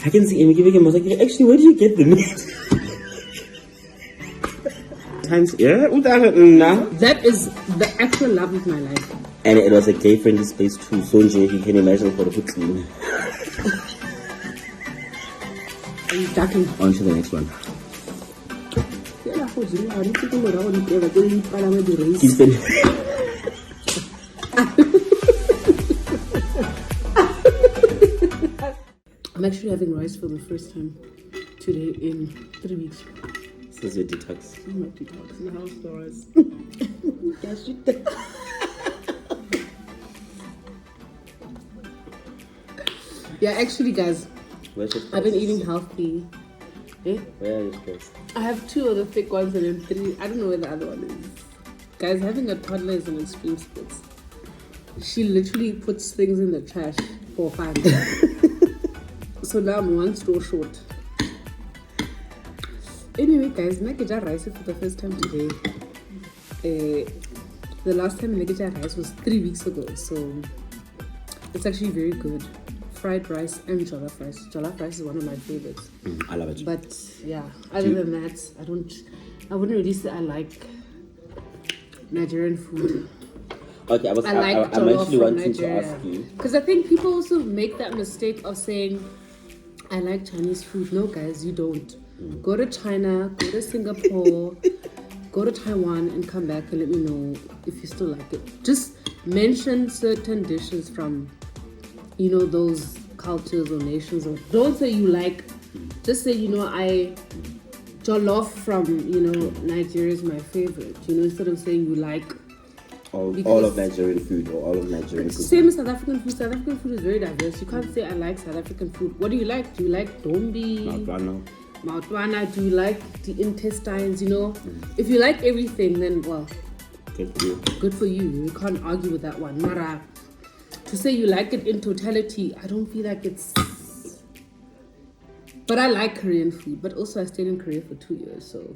I can see Amy giving him. I was like, actually, where do you get the meat? That is the actual love of my life. And it was a gay-friendly space too. So if you can imagine for the food clean. Are you ducking? On to the next one. He's been. I'm actually having rice for the first time today in 3 weeks. This is your detox. I'm not detox. My house for rice. Yes, you Yeah, actually, guys, I've been eating healthy. Eh? Where are your clothes? I have 2 of the thick ones and then 3. I don't know where the other one is. Guys, having a toddler is an extreme sport. She literally puts things in the trash for fun. So now I'm 1 store short. Anyway, guys, I get rice for the first time today. The last time I get rice was 3 weeks ago, so it's actually very good. Fried rice and jollof rice. Jollof rice is one of my favorites. I love it. But yeah, other than that, I wouldn't really say I like Nigerian food. Okay, I'm actually wanting to ask you. Because I think people also make that mistake of saying, I like Chinese food. No, guys, you don't. Go to China, go to Singapore, go to Taiwan and come back and let me know if you still like it. Just mention certain dishes from, those cultures or nations. Or don't say you like, just say, jollof from, Nigeria is my favorite. Instead of saying you like all of Nigerian food or all of Nigerian food. Same as South African food. South African food is very diverse. You can't say I like South African food. What do you like? Do you like dombi? Mautwana? Do you like the intestines? If you like everything, then well, good for you. You can't argue with that one. Mara, to say you like it in totality, I don't feel like it's. But I like Korean food. But also, I stayed in Korea for 2 years, so.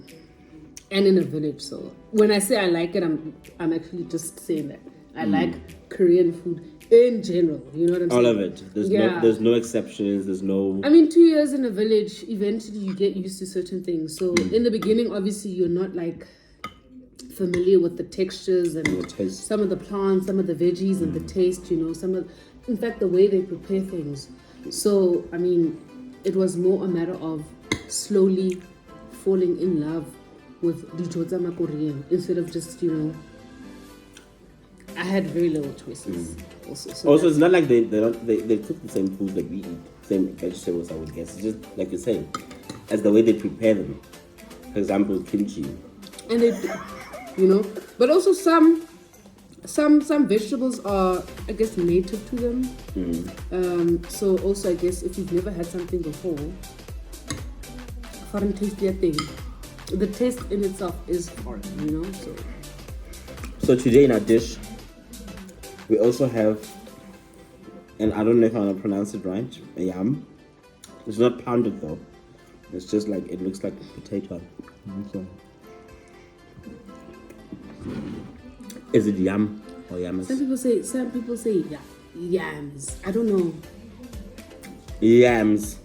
And in a village, so when I say I like it, I'm actually just saying that I like Korean food in general. You know what I'm saying? All of it. There's no exceptions. There's no. I mean, 2 years in a village, eventually you get used to certain things. So in the beginning, obviously, you're not like familiar with the textures and some of the plants, some of the veggies and the taste. In fact, the way they prepare things. So I mean, it was more a matter of slowly falling in love with the Korean instead of just, I had very little choices. Also, it's not like they cook the same food that we eat, same vegetables, I would guess. It's just like you're saying, as the way they prepare them. For example, kimchi. And they, but also some vegetables are, I guess, native to them. So also, I guess, if you've never had something before, foreign taste their thing. The taste in itself is foreign, So today in our dish, we also have, and I don't know if I'm gonna pronounce it right, a yam. It's not pounded though. It's just like, it looks like a potato. Is it yam or yams? Some people say yams. I don't know. Yams.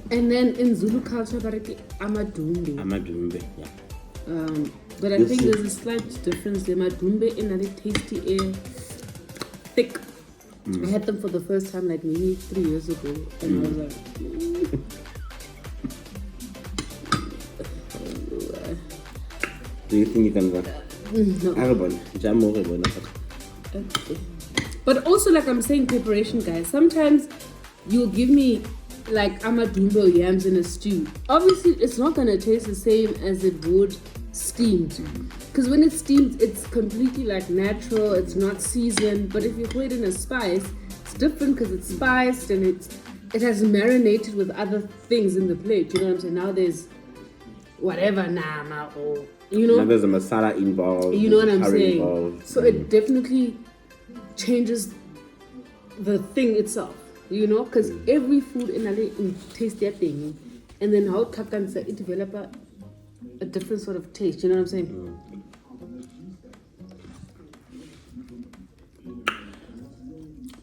And then in Zulu culture, amadumbe. Amadumbe, yeah. But I think there's a slight difference. The amadumbe in a tasty air, thick. I had them for the first time like maybe 3 years ago, and I was like, do you think you can? No. Okay. But also, like I'm saying, preparation, guys. Sometimes you'll give me like amadumbe or yams in a stew. Obviously, it's not gonna taste the same as it would steamed. Because when it's steamed, it's completely like natural. It's not seasoned. But if you put it in a spice, it's different because it's spiced and it has marinated with other things in the plate. You know what I'm saying? Now there's whatever nama or now there's a masala involved. You know what I'm saying? Involved. So it definitely changes the thing itself. Because every food in Ali tastes their thing, and then how it develop a different sort of taste. You know what I'm saying?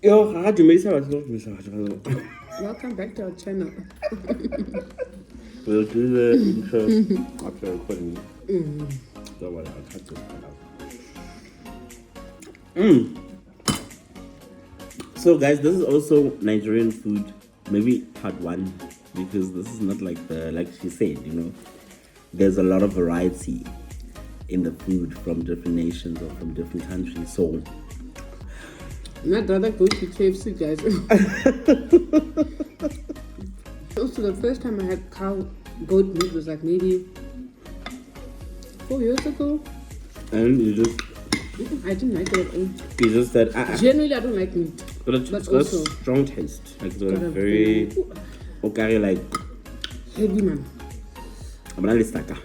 Yo, how do you make it? Welcome back to our channel. We'll do the intro after recording. Don't worry, I'll cut this part out. So guys, this is also Nigerian food, maybe part 1, because this is not like she said, you know, there's a lot of variety in the food from different nations or from different countries. So I'd rather go to KFC, guys. Also, the first time I had goat meat was like maybe 4 years ago. and you just I didn't like it at all. you just said Generally, I don't like meat. but it's got a also strong taste. Like it's got a got a very okay, like heavy, man. I'm not saka.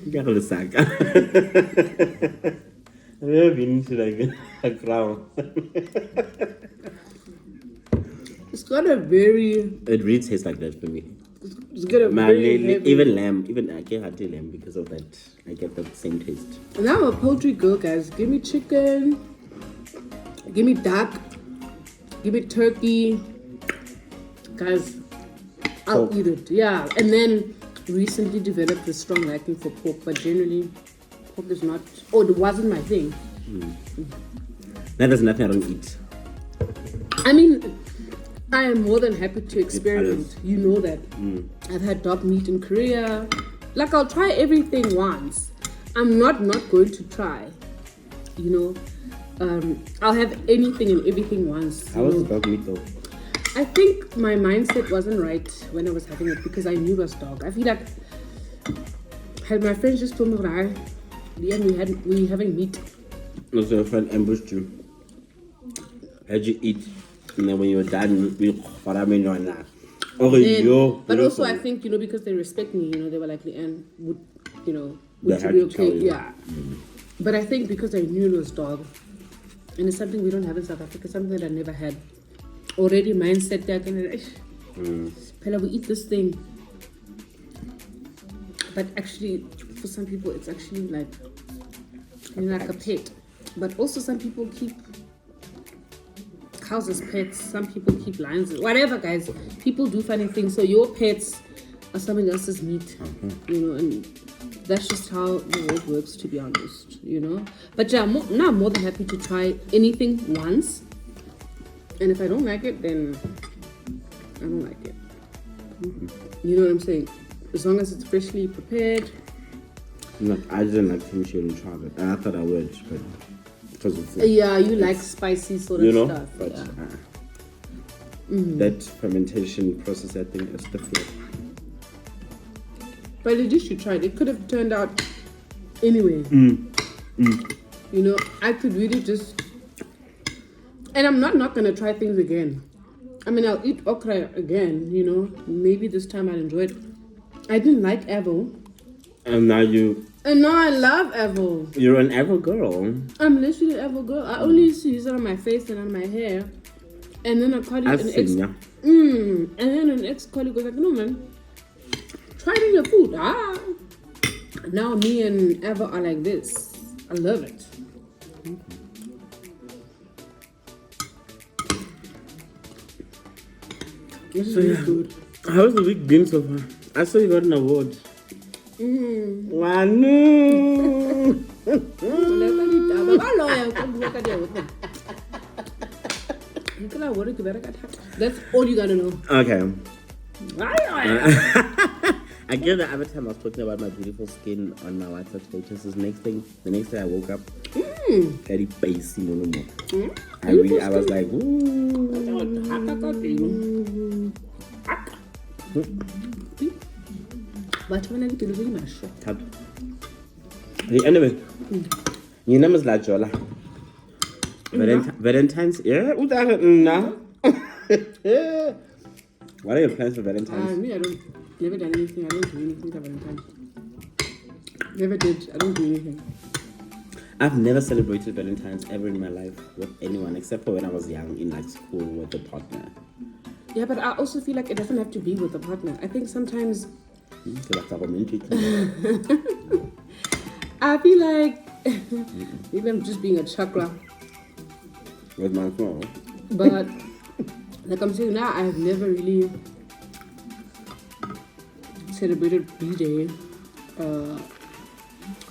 Get a saka. I've never been to like a crown. It's got a very. It really tastes like that for me. It's got a very heavy. Even lamb, even I get hearty lamb because of that. I get that same taste. And I'm a poultry girl, guys. Give me chicken. Give me duck. Give me turkey. Guys, I'll Pork. eat it. Yeah. And then recently developed a strong liking for pork, but generally pork is not. Oh, it wasn't my thing. Now there's nothing I don't eat. I mean, I am more than happy to experiment. You know that. I've had dog meat in Korea. Like, I'll try everything once. I'm not going to try. You know, I'll have anything and everything once. How was the dog meat though? I think my mindset wasn't right when I was having it because I knew it was dog. I feel like had my friends just told me right, we having meat. No, so your friend ambushed you. How'd you eat? And then when you were done, But also, I think, you know, because they respect me, you know, they were like, Leanne, would They you had be to tell okay? you. Yeah. But I think because I knew it was dog, and it's something we don't have in South Africa, something that I never had. Already mindset there, Pella, we eat this thing. But actually, for some people, it's actually like, you know, like a pet. But also, some people keep cows as pets. Some people keep lions. Whatever, guys. People do funny things. So your pets are somebody else's meat, you know, and that's just how the world works, to be honest, you know. But yeah, now I'm more than happy to try anything once. And if I don't like it, then I don't like it. You know what I'm saying? As long as it's freshly prepared. No, I didn't like kimchi and chocolate. And I thought I would, but because it's Yeah, you like spicy sort of you know, stuff. but Yeah. that fermentation process, I think, is different. But at least you tried. It could have turned out anyway. You know, I could really just. And I'm not gonna try things again. I mean, I'll eat okra again. You know, maybe this time I'll enjoy it. I didn't like avo, And now and now I love avo. you're an ever girl. I'm literally an avo girl. I only used to use it on my face and on my hair. And then a colleague, I've an seen ya. and then an ex-colleague was like, "No, man, try it in your food." Now me and Eva are like this. I love it. This is really good. How's the week been so far? I saw you got an award. Wanu. That's all you gotta know. Okay. I guess the other time I was talking about my beautiful skin on my WhatsApp status. The next day I woke up, very basic. I was like, ooh. But when I get to the mash, Anyway, your name is La Jola. Valentine's, yeah? What are your plans for Valentine's? me, I don't, never done anything. I don't do anything for Valentine's. Never did. I don't do anything. I've never celebrated Valentine's ever in my life with anyone except for when I was young in like school with a partner. Yeah, but I also feel like it doesn't have to be with a partner. I think sometimes I feel like Maybe I'm just being a chakra. With my phone. But like I'm saying now, I have never really celebrated B-Day.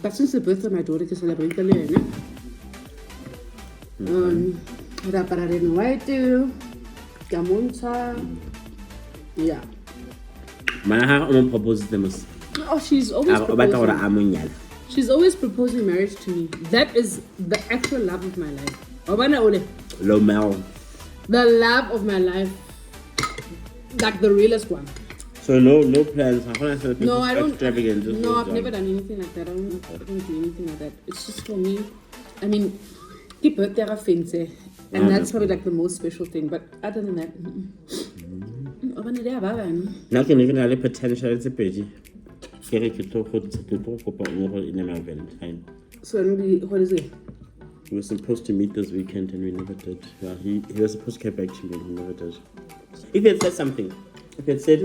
But since the birth of my daughter, I celebrate the year. Rapara red white, Gamonta. Yeah. My proposes them. Oh, she's always proposing. She's always proposing marriage to me. That is the actual love of my life. Lomel. The love of my life. Like the realest one. So no plans. No, I don't. No, I've never done anything like that. I don't do anything like that. It's just for me. I mean, keep birthday fancy, and that's probably like the most special thing. But other than that, now can even have a potential. It's a pretty. Valentine. So what is it? We were supposed to meet this weekend and we never did. Yeah, he was supposed to get back to me and he never did. If he had said something, if he had said,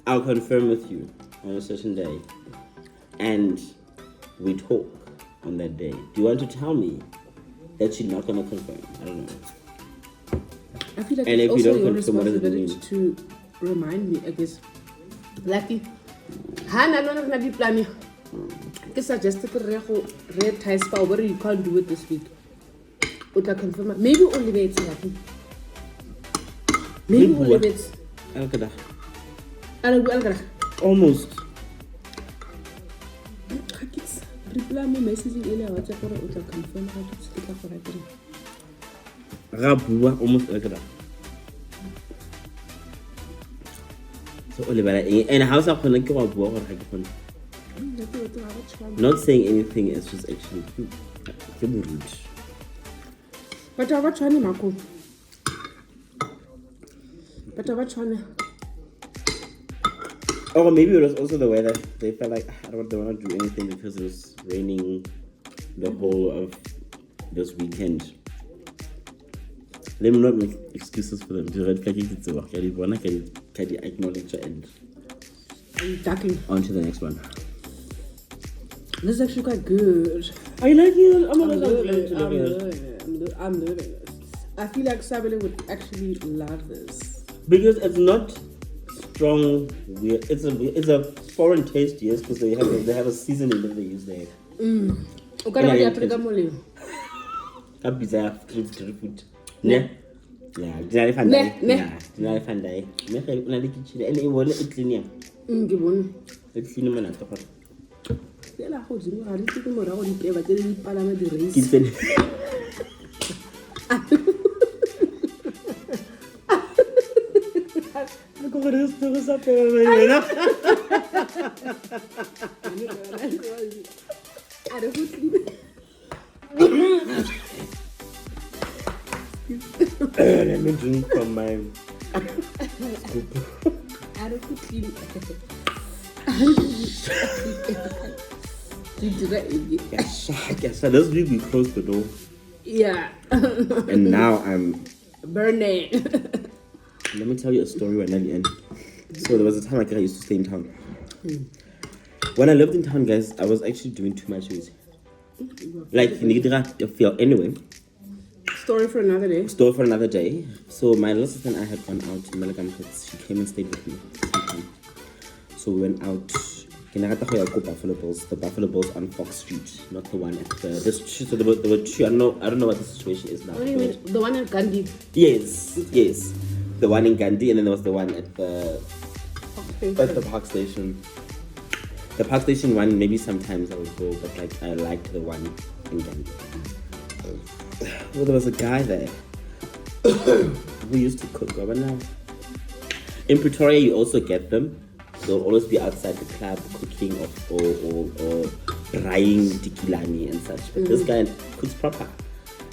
I'll confirm with you on a certain day, and we talk on that day, do you want to tell me that you're not gonna confirm? I don't know. I feel like and it's if you also don't your confirm, what does it responsibility mean? to remind me, I guess. Lucky. Hana no na be planning. I suggested to red ties for what you can't do it this week. But I confirm. Maybe only wait lucky. Maybe only wait. Almost. Reply me messaging earlier WhatsApp or confirm how to stick up for it. Rabua almost like that. So Oliver, and how's that going to go? Not saying anything is just actually rude. But I was trying, Marco. But I was trying. Or maybe it was also the way that they felt like they don't want to do anything because it was raining the whole of this weekend. Let me not make excuses for them. The red flag is to work. Can acknowledge and on to the next one. This is actually quite good. I like it. I'm loving it. I feel like Sabele would actually love this. Because it's not strong. It's a foreign taste, yes, because they have a seasoning that they use there. Food. Yeah. Yeah, dinale fandai. Yeah, dinale fandai. Me ga una le kitchen and e bone e clean ya. Ke bone. E clean mo na tloga. Fela go dimo ga re tse mo ra go dipeba tse di palama di race. Kitchen. Go re sto sa pela wena. Are go sleep. Let me drink from my scoop. I don't put clean. Yes, so this week we closed the door. Yeah. And now I'm burning. Let me tell you a story when I end. So there was a time I used to stay in town. When I lived in town, guys, I was actually doing too much with like feel anyway. Story for another day. So my little sister and I had gone out to Malagam. She came and stayed with me. So we went out. Buffalo Bills. The Buffalo Bills on Fox Street, not the one at the street. So there were two. I don't know what the situation is now. What do you mean? The one at Gandhi? Yes. The one in Gandhi, and then there was the one at the park station. The park station one, maybe sometimes I would go, but like I liked the one in Gandhi. Well, there was a guy there who used to cook over now. In Pretoria, you also get them. They'll always be outside the club cooking or frying tikilani and such. But this guy cooks proper.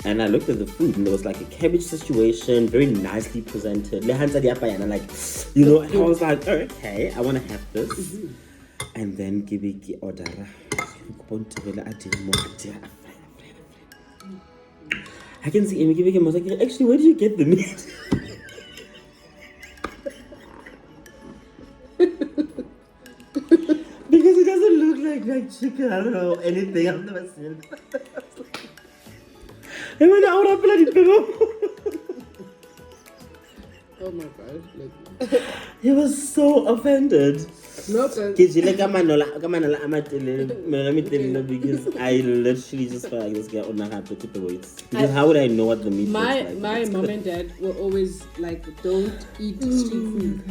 And I looked at the food and there was like a cabbage situation, very nicely presented. And I'm like, you know, and I was like, oh, okay, I want to have this. And then Gibiki order. I can see him giving him. I was like, actually, where did you get the meat? Because it doesn't look like like chicken. I don't know anything. I've never seen it. And when I order bloody people. Oh my god. He was so offended. No, because Because I literally just felt like this guy on not happy to the weights. Because how would I know what the meat my looks like? my mom and dad were always like, don't eat street food.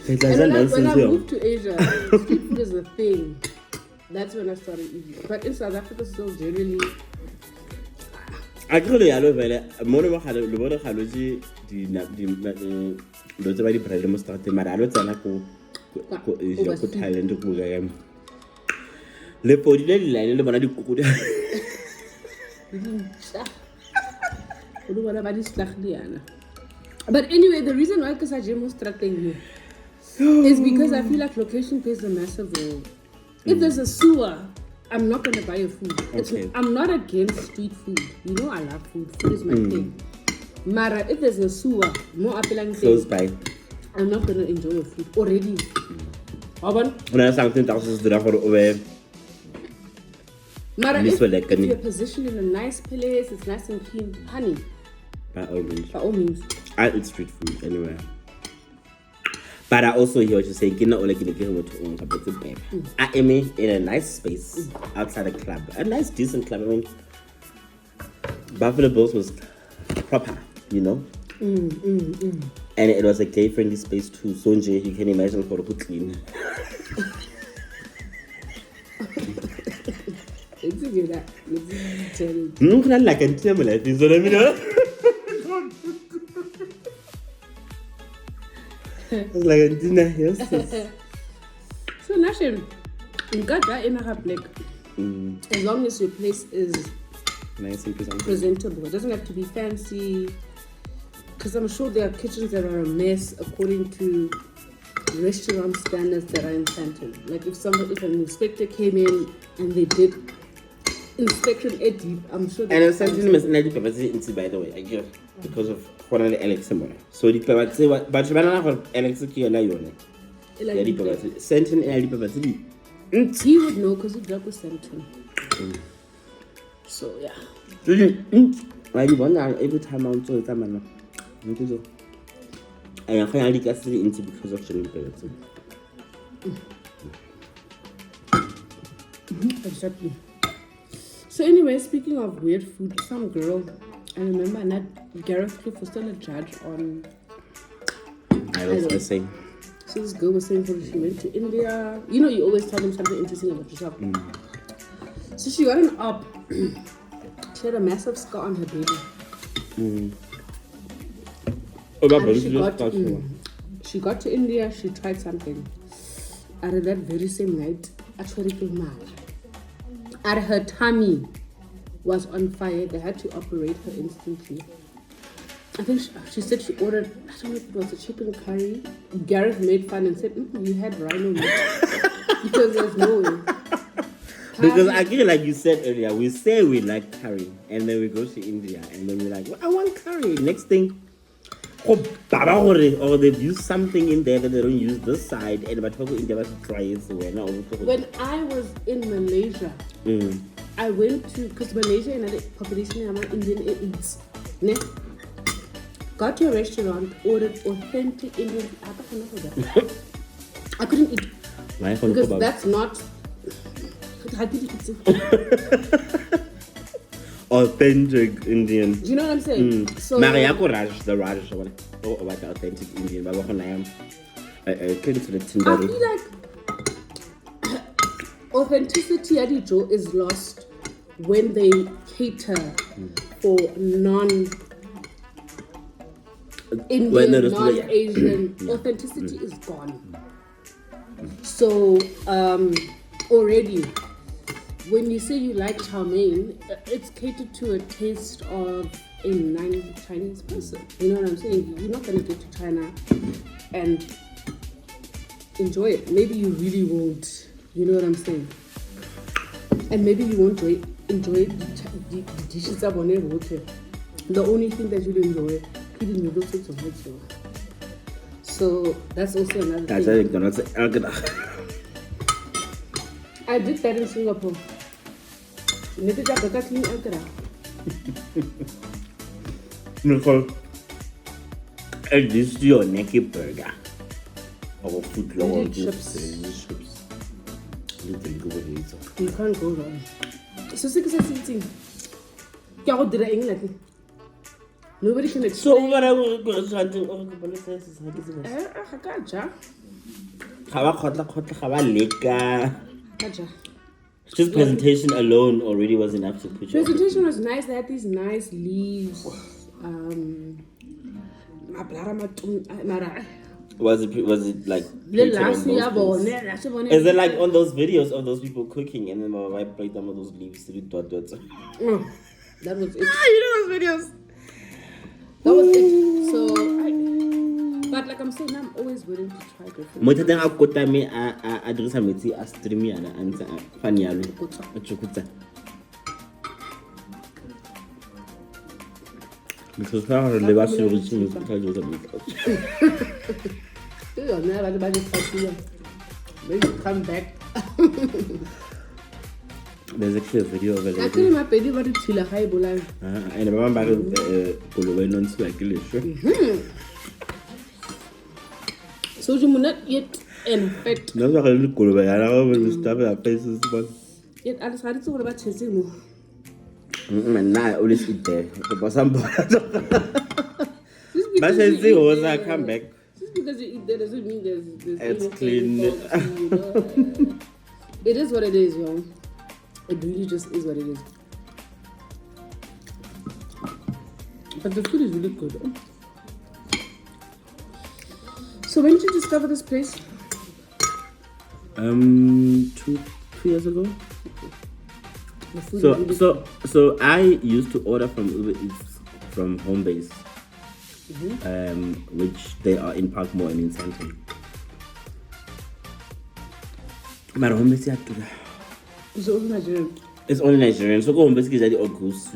It's And when I here. moved to Asia, street food is a thing. That's when I started eating. But in South Africa, still generally. Actually, I love it. More of a halogy, the bread must start. My adults are like, Thailand to cook again. Le podile di line le bona di kuku. But anyway, the reason why Kasajim was threatening you is because I feel like location plays a massive role. If there's a sewer, I'm not gonna buy your food. Okay. I'm not against street food. You know I love food. Food is my thing. Mara, if there's a sewer, more appealing Close by. I'm not gonna enjoy your food already. Aban? When I sang 10,000 dirham for over. Mara, This if way, like, you're positioned in a nice place, it's nice and clean, honey, By all means. by all means. I eat street food anywhere. But I also hear what you're saying. I am in a nice space outside a club. A nice, decent club. I mean, Buffalo Bills was proper, you know? And it was a gay-friendly space too. So you can imagine for a good clean. Let's do that. Let's tell you. Like a table, is what I mean. It's like a dinner, yes. So, Nashim, you got that in a black. As long as your place is Nice and presentable. presentable, it doesn't have to be fancy. Because I'm sure there are kitchens that are a mess according to restaurant standards that are in Sandton. Like if an inspector came in and they did inspection at deep, I'm sure. And Sandton is not the by the way, I guess, because of Honorable Alex Simona. So the Pavati, but you have Alex Kialayone. Sandton and Pavati. He would know because he grew with Sandton. So yeah. Why you wonder every time I'm told that man? I can't get into because of the Pavati. Exactly. So anyway, speaking of weird food, some girl, I remember Nat Gareth Cliff was still a judge on. I was saying. So this girl was saying she went to India. You know, you always tell them something interesting about yourself. So she got an up. She had a massive scar on her baby. And she got to India, she tried something. Out of that very same night, actually came out. Her tummy was on fire. They had to operate her instantly. I think she said she ordered, I don't know if it was a chicken curry. Gareth made fun and said, you had rhino meat. Because there's no way. Because again, like you said earlier, we say we like curry, and then we go to India, and then we're like, well, I want curry. Next thing, or they've used something in there that they don't use this side, and but India was try it. So when I was in Malaysia, I went to, because Malaysia and the population of Indian eats. Got to a restaurant, ordered authentic Indian. I couldn't eat because that's not. Authentic Indian. Do you know what I'm saying? So the Raj, about authentic Indian. But I feel like authenticity at Ijo is lost when they cater for non-Indian, non-Asian. Authenticity is gone. So already, when you say you like chow mein, it's catered to a taste of a non-Chinese person. You know what I'm saying? You're not going to get to China and enjoy it. Maybe you really won't. You know what I'm saying? And maybe you won't enjoy the dishes of water. The only thing that you'll enjoy is the noodles of water. So that's also another thing. I I did that in Singapore. Nicole, add this to your naked burger. Our food long Chips. chips. You drink over later. You can't go wrong. So sick is a thing. Nobody can explain. So what I was trying to just presentation alone already was enough to put you. Presentation was nice. They had these nice leaves. Was it like Is it like on those videos of those people cooking and then my wife played them with those leaves to do dot dots? That was it. You know those videos? That was it. So, but like I'm saying, I'm always willing to try different. Mothateng a kota me a dirisa metsi a stream yana a ntse a fane yalo a tshukutsa. Because how are the last reaching is because of the Maybe come back. There's actually a video of it. I couldn't my baby but it's still a high bola. And I remember Kolowe non swaggle. So you will not yet infect. No, I look Kolowe. I will stop our faces. Yet I decided to what about chasing more. And I always eat there. But some but I say was I come back. Just because you eat there doesn't mean there's It's clean. You know? It is what it is, yo. It really just is what it is. But the food is really good. So when did you discover this place? 2 years ago. The food is really So I used to order from Uber Eats from Homebase, which they are in Park Mall and in Sandton. But Homebase had to. It's only Nigerian. It's only Nigerian. So go Homebase get the ogusu,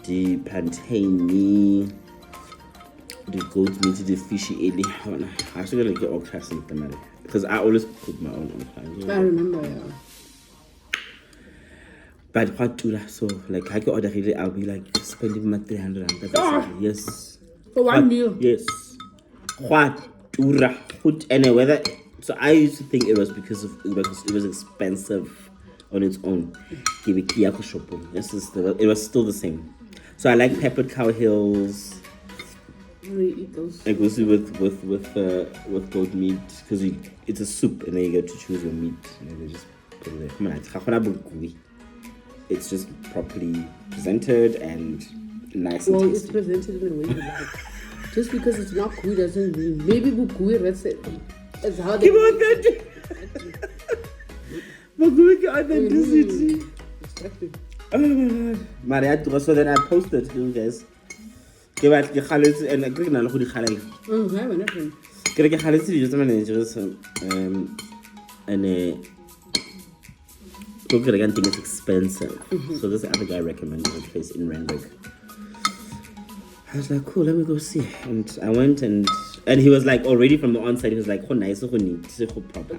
the plantain, the goat meat, the fishy eli. I should get like okra something because I always cook my own okra. I remember, yeah. But what to that? So like I can order it, I'll be like spending my 300 and yes. For one meal. Yes. What to and whether so I used to think it was because of Uber because it was expensive on its own. It was still the same. So I like peppered cow hills. We eat those. Like with goat meat because it's a soup and then you get to choose your meat and then they just put it there. It's just properly presented and nice and well, tasty. it's presented in a way you like. Just because it's not gooey doesn't mean maybe gooey that's how they authenticity. Exactly. Oh my god. So then I posted you guys. And I agree na le go di khalela. Ke re ke khaletse dijo tsa manager and go get again thing is expensive. So this other guy recommended a place in Randburg. I was like, cool, let me go see. And I went and he was like already from the onset, he was like, oh nice, so neat, so proper.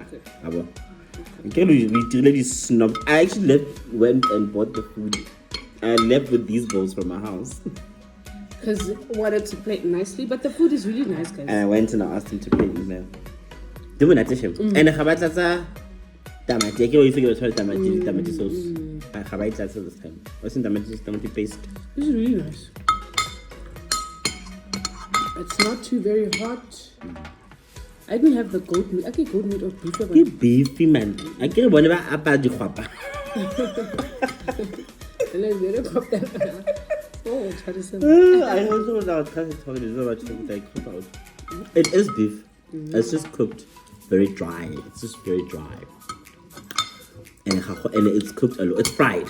Okay, we really snobbed. I actually went and bought the food. I left with these bowls from my house. Because I wanted to plate nicely, but the food is really nice, guys. And I went and I asked him to plate me now. Do not tell him. And I have tamati. I can't figure out tamati sauce. I have it this time. What's in tamati paste? This is really nice. It's not too very hot. I didn't have the goat meat. I get goat meat or beef. It's beefy, man. I can't believe I bought the guapa. I also was out talking about it is beef. It's just cooked very dry. It's just very dry. And it's cooked a lot. It's fried.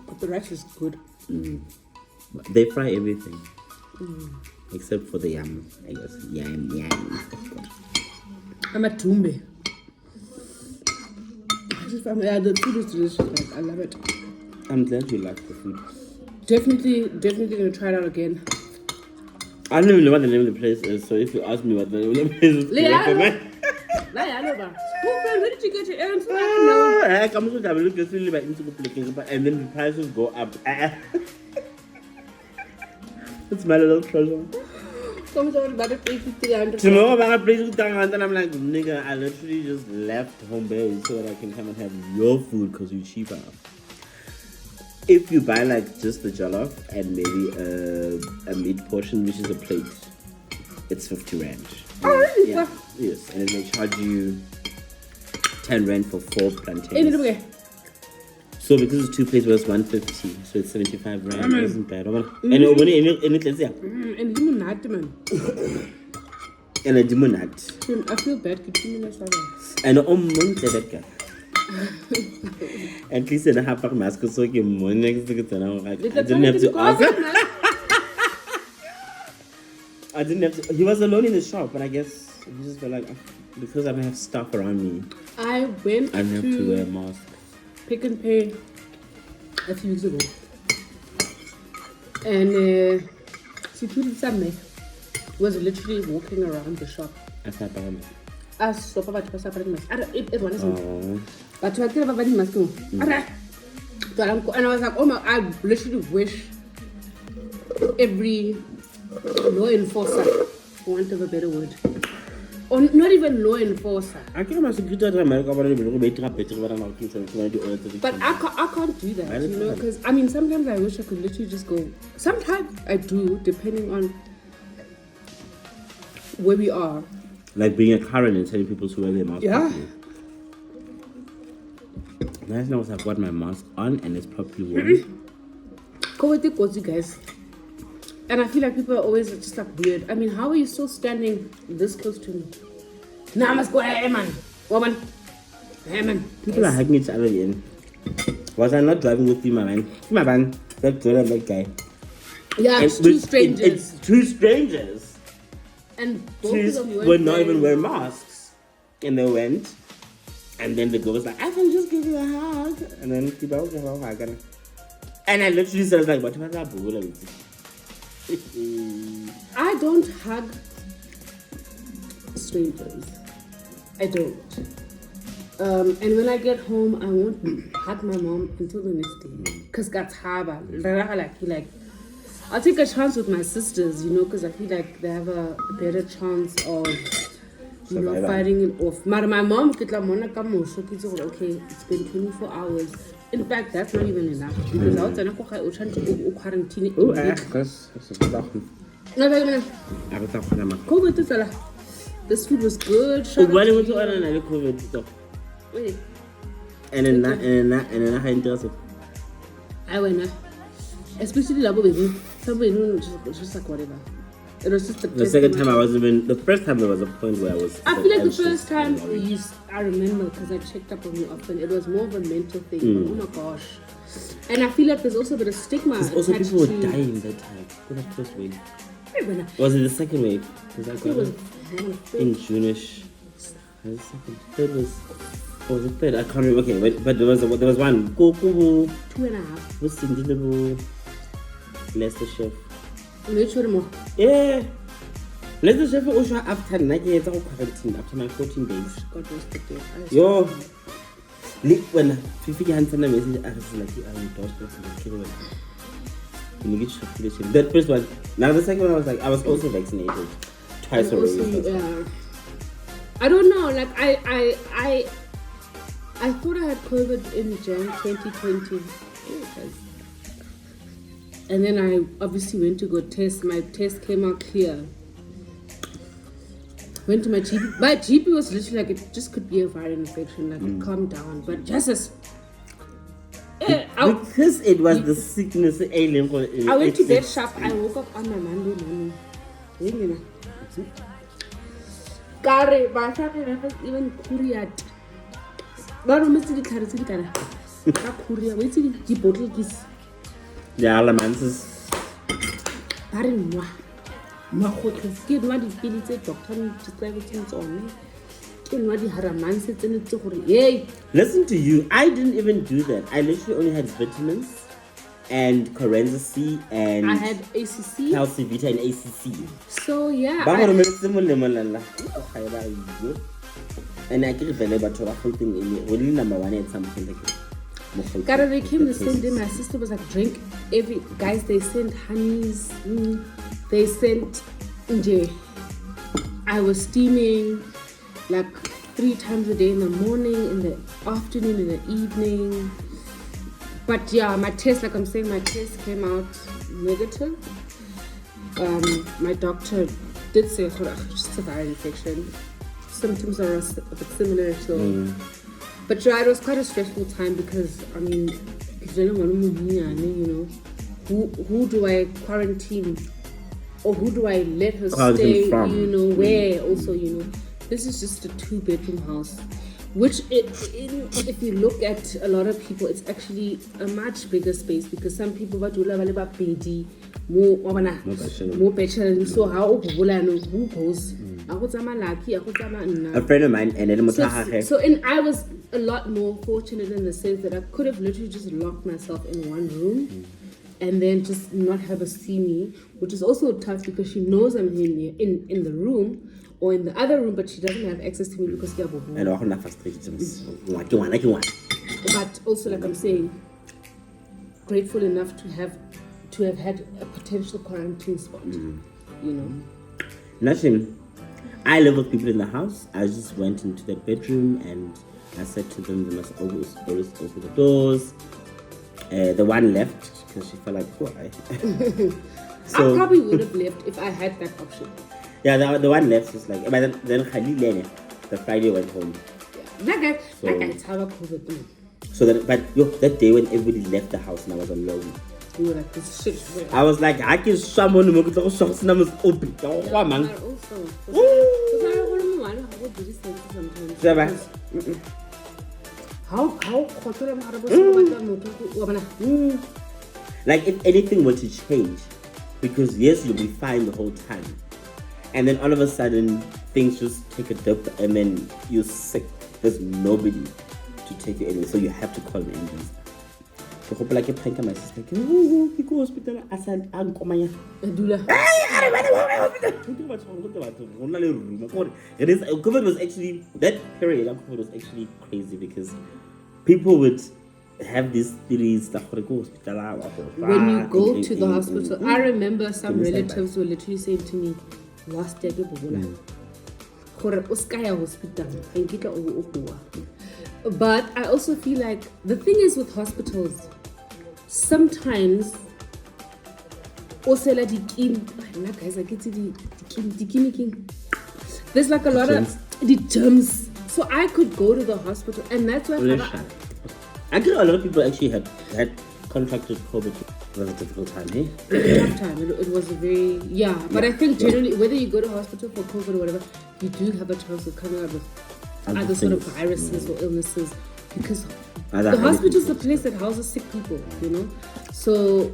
But the rice is good. They fry everything. Except for the yam, I guess. Yam. I'm a tumbe. Yeah, the food is delicious. I love it. I'm glad you like the food. Definitely gonna try it out again. I don't even know what the name of the place is, so if you ask me what the name of the place is, recommend. Oh, friend, where did you get your errands from? No. I come to have a look at and then the prices go up. It's my little treasure. Comes out about a place with 300. Tomorrow I'm and I'm like, nigga, I literally just left home base so that I can come and have your food because you're cheaper. If you buy like just the jollof and maybe a meat portion, which is a plate, it's 50 rand. Oh, really? Yeah. Yes, and then they charge you 10 rand for 4 plantains. Anyway. So because it's 2 plates, it was 150. So it's 75 rand. It wasn't bad. And let's say. And limonade, man. And a limonade. I feel bad. And that guy. At least in a half mask, so you next to get I didn't have to ask. I didn't have to. He was alone in the shop, but I guess he just felt like because I don't have stuff around me. I didn't have to wear a mask. Pick and Pay a few weeks ago, and security Samme was literally walking around the shop. It one but to get about mask. And I was like, oh my, I literally wish every law enforcer, for want of a better word, or not even law enforcer. I can't imagine but I can't do that, you know, because I mean sometimes I wish I could literally just go. Sometimes I do, depending on where we are. Like being a Karen and telling people to wear their mask. Yeah. Nice now I've got my mask on and it's properly worn. Go with it, you guys. And I feel like people are always just like weird. I mean, how are you still standing this close to me? Nah, I must go, hey man. Woman. Hey man. People are hugging each other again. Was I not driving with you, my man? My man. That girl and that guy. Yeah, it's two strangers. It's two strangers. And both of them were not even wearing masks. And they went. And then the girl was like, I can just give you a hug. And then people was like, and I literally said, like, what was that? I don't hug strangers. I don't. And when I get home, I won't hug my mom until the next day. Because that's haba. Like, I'll take a chance with my sisters, you know, because I feel like they have a better chance of, you know, fighting it off. But my mom, okay, it's been 24 hours. In fact, that's not even enough. Because I was trying to quarantine. This food was good. And then I interested. I went, especially somebody just like whatever. It was just the second time the first time there was a point where I was. I feel like the first time I remember because I checked up on you often. It was more of a mental thing. Oh my gosh. And I feel like there's also a bit of stigma. There's also people were dying that time. The first wave. Was it the second wave? Was in June-ish. The second, third was. What was the third? I can't remember. Okay, but there was one. 2.5. What's in the Leicester Chef? Yeah. Leicester Chef also after 9 years of quarantine, after my 14 days. God rest the day. Yo. When Fifi Hansen message, I was like, that first one. Now the second one, I was also vaccinated twice already. Yeah. I don't know. Like I thought I had COVID in Jan 2020. And then I obviously went to go test. My test came out clear. Went to my GP. My GP was literally like, it just could be a viral infection. Like, calm down. But just as... because it was the sickness alien. I went to bed sharp. I woke up on my Monday morning. Kare, my family members even Korea. But I'm missing the Korea. Korea. Wait till the bottle kiss. Yeah, Alamansis. Parin, get what the kids said, doctor, describe it on me. Listen to you. I didn't even do that. I literally only had vitamins and Corenza C and I had ACC, Healthy Vita and ACC. So yeah. And I can't believe about the whole thing. Only number one at something like Cara, they came the same day. My sister was like, drink every. Guys, they sent honeys. They sent. I was steaming like 3 times a day, in the morning, in the afternoon, in the evening. But yeah, my test, like I'm saying, my test came out negative. My doctor did say just a viral infection. Symptoms are a bit similar, so. But yeah, it was quite a stressful time because I mean, you know, who do I quarantine, or who do I let her stay? From. You know, where also, you know, this is just a 2-bedroom house, which if you look at a lot of people, it's actually a much bigger space because some people more bachelor. So how who goes? A friend of mine and then and I was a lot more fortunate in the sense that I could have literally just locked myself in one room and then just not have her see me, which is also tough because she knows I'm in the room or in the other room, but she doesn't have access to me because they are But also, like I'm saying, grateful enough to have had a potential quarantine spot, you know. Nothing. I live with people in the house. I just went into the bedroom and I said to them, they must always open the doors. The one left because she felt like, why? So, I probably would have left if I had that option. Yeah, the one left was like, but then Khalil, the Friday went home. Yeah. That how COVID. So that day when everybody left the house and I was alone. You were like, this shit. I was like, I can someone who makes the shops and I was open. Like if anything were to change, because yes, you'll be fine the whole time, and then all of a sudden things just take a dip and then you're sick. There's nobody to take you anywhere, so you have to call an ambulance. So hope like a prank my sister. Oh, you go hospital. I said, I'm coming. COVID was actually that period. COVID was actually crazy because people would have these theories that when you go to the hospital. I remember some relatives were literally saying to me, last day but I also feel like the thing is with hospitals, sometimes there's like a lot of the germs. So I could go to the hospital, and that's why actually a lot of people actually had contracted COVID. It was a difficult time, eh? Tough time. It was a very but I think generally whether you go to hospital for COVID or whatever, you do have a chance of coming out with other sort of viruses or illnesses because the hospital is the place that houses sick people, you know. So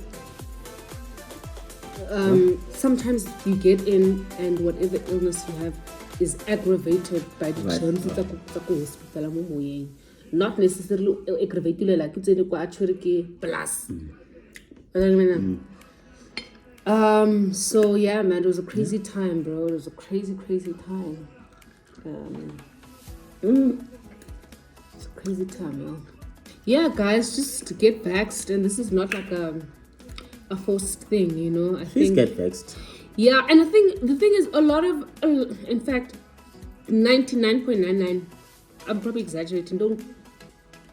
sometimes you get in and whatever illness you have is aggravated by the germs that go hospital. Not necessarily aggravated like it's in plus. So yeah, man, it was a crazy time, bro. It was a crazy time. It's a crazy time, yo. Yeah, guys, just to get vaxxed, and this is not like a forced thing, you know. I think get vaxxed. Yeah, and I think the thing is, a lot of, in fact, 99.99. I'm probably exaggerating.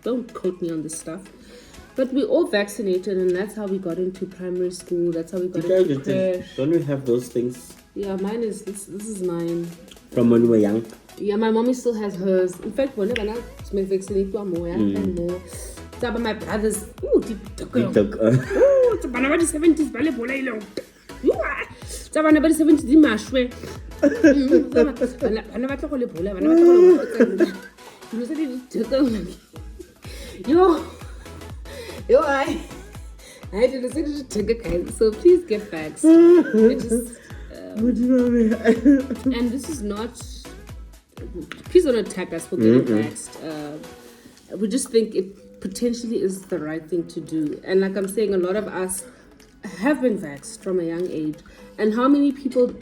Don't quote me on this stuff. But we all vaccinated, and that's how we got into primary school. That's how we got into crash. Don't we have those things? Yeah, mine is this is mine. From when we were young? Yeah, my mommy still has hers. In fact, whenever I was vaccinated more and more. So, my brothers, TikTok. Oh, it's about the 70s, bale bola ilong. It's about the 70s, di mashwe. Bana batla go le bola, bana batla go le Yo, I didn't say to take a guys, so please get facts. And this is not. Please don't attack us for getting vaxxed. We just think it potentially is the right thing to do. And like I'm saying, a lot of us have been vaxxed from a young age. And how many people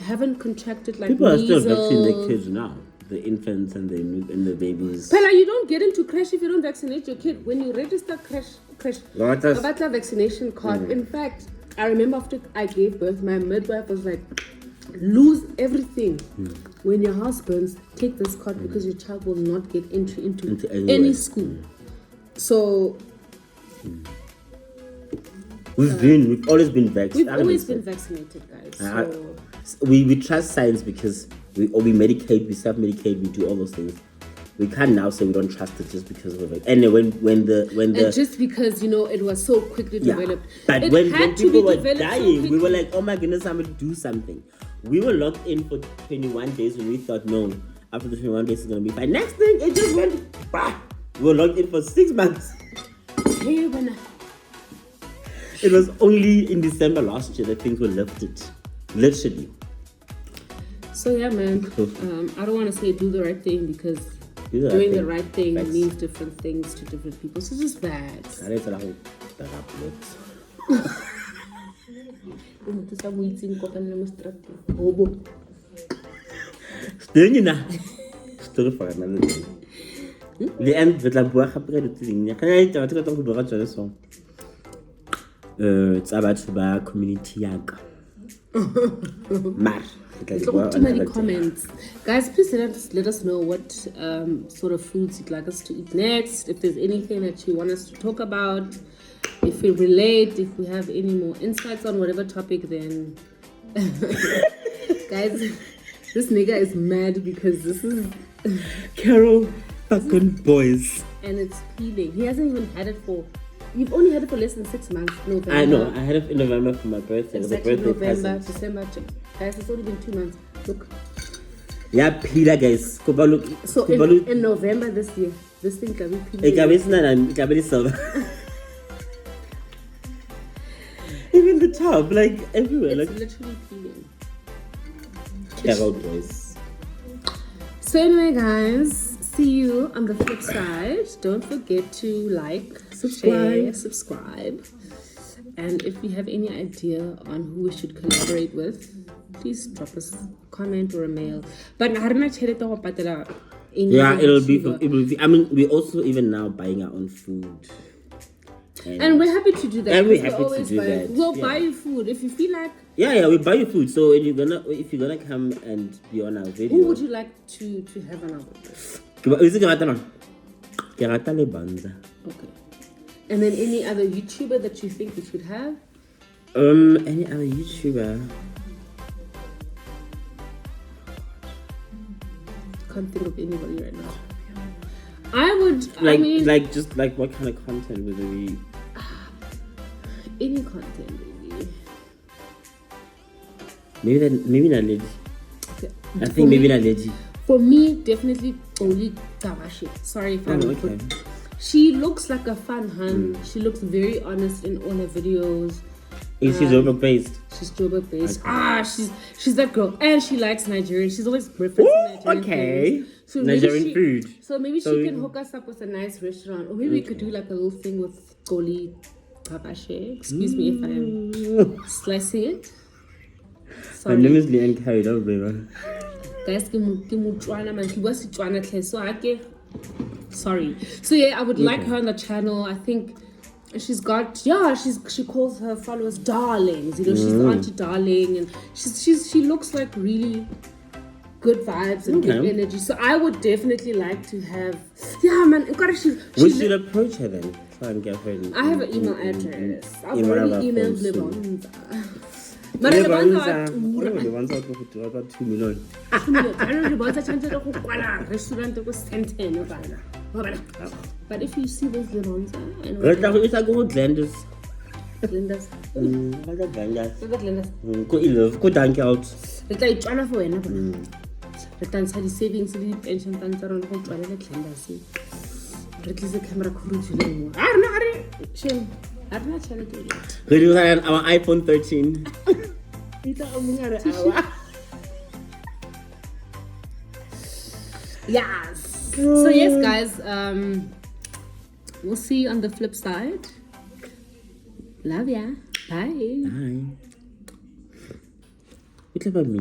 haven't contracted like people measles? Are still vaccinating their kids now. the infants and the babies. Pella, you don't get into crash if you don't vaccinate your kid. When you register crash What else? about the vaccination card. In fact, I remember after I gave birth, my midwife was like, lose everything. When your house burns, take this card because your child will not get entry into any school. So we've always been vaccinated. we've always been vaccinated, guys. So We trust science because we medicate, we self-medicate, we do all those things. We can't now say we don't trust it just because of it. And when the and just because it was so quickly developed. But it when had to people be were developed so dying, we quickly. were like, oh my goodness, somebody do something. We were locked in for 21 days when we thought, no, after the 21 days it's gonna be fine. Next thing, it just went, bah! We were locked in for 6 months. Hey, when It was only in December last year that things were lifted. Literally. So yeah, man. I don't want to say do the right thing because doing the right thing means different things to different people. So just facts. Story for another day. The end with la boa gape ka ditling. Ya kana itaba tse ka tsang go dira tsone so. It's about the community yaka. Mar. So too many comments. Guys, please let us know what sort of foods you'd like us to eat next. If there's anything that you want us to talk about. If we relate, if we have any more insights on whatever topic, then guys, this nigga is mad because this is Carol fucking boys. And it's peeling. He hasn't even had it for. You've only had it for less than 6 months. November. I know. I had it in November for my birthday. Exactly, it was a birthday November, present. December. Guys, it's only been 2 months. Look. Yeah, Peter, guys. So in November this year, this thing can be peeling. Even the top, like everywhere. It's Like literally peeling. Carol boys. So anyway, guys, see you on the flip side. Don't forget to like, share, subscribe. And if you have any idea on who we should collaborate with, please drop us a comment or a mail. But Yeah, it will be. I mean, we're also even now buying our own food. And we're happy to do that. And we're happy to do that. We'll buy you food if you feel like. Yeah, we buy you food. So if you're gonna come and be on our video, Who would you like to have on our video? Okay. And then any other YouTuber that you think we should have? Any other YouTuber? Can't think of anybody right now. I would just what kind of content would it be? Any content really. Maybe not lady. Okay. I think maybe not lady. For me, definitely only Tabashi. Sorry if I'm okay. She looks like a fun hun. She looks very honest in all her videos. She's Joburg based. She's Joburg based. Okay. She's that girl, and she likes Nigerian. She's always referencing Nigerian things. So Nigerian food. So maybe she can hook us up with a nice restaurant, or maybe we could do like a little thing with Goli Papashe. Excuse me if I am slicing it. Sorry. My name is Leanne Carey, don't blame Guys, sorry. So yeah, I would like her on the channel. I think she's got she calls her followers darlings. She's Auntie Darling, and she looks like really good vibes and good energy. So I would definitely like to have We should approach her then. Try and get her. I have an email address. I've In one of already our emailed phones Lebonza. But Lebonza the ones out for about 2 million. But if you see this Lebonza and It's like go Glenda's. Glenda's, Go dank out. re tla itwana for wena bona re tla ntsha di-savings le di-pension tsa tsa rona go tswalela Glenda's re tlise camera crew tsile mo a rena ga rena tšhelete We do have our iPhone 13. Yes. So yes, guys. We'll see you on the flip side. Love ya. Bye. Bye. What about me?